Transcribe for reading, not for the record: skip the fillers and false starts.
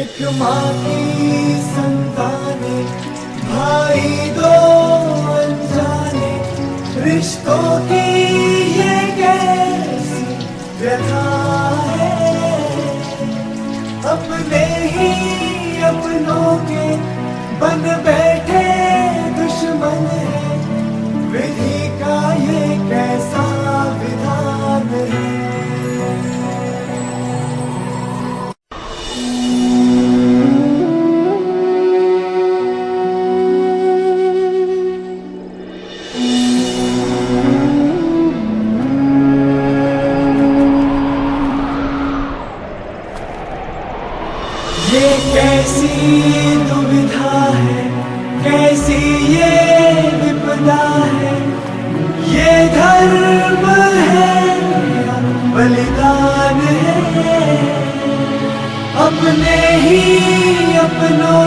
एक माँ की संताने, भाई दो अनजाने, रिश्तों की ये कैसी व्यथा है। अपने ही अपनों के बन बैठे दुश्मन है, विधि का ये कैसा विधान है। ये कैसी दुविधा है, कैसी ये विपदा है, ये धर्म है या बलिदान है। अपने ही अपनों